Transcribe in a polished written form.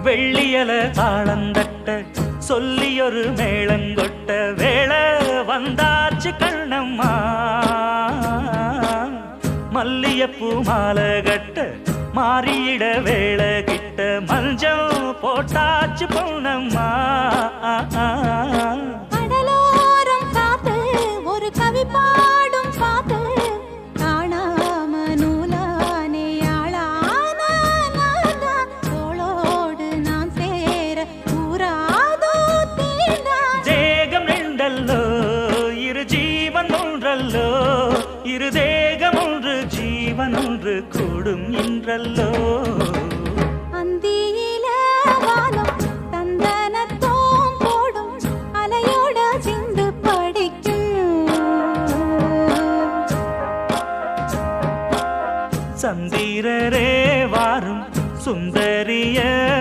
வெள்ளியல தாளந்தட்ட சொல்லியொரு மேளங்கொட்ட வேளை வந்தாச்சு கண்ணம்மா மல்லியப்பூ மாலை கட்ட மாறியிட வேளை கிட்ட மஞ்சள் போட்டாச்சு பொன்னம்மா கடலோரம் காத்து ஒரு கவி பாடும் பாத்து காணாம நூலானே ஆளான தோளோடு நான் சேர கூறாதோ தீண்டா தேகம் ரெண்டல்லோ இரு ஜீவன் ஒன்றல்லோ இரு தேகம் ஒன்று ஜீவன் ஒன்று கூடும் என்றல்லோ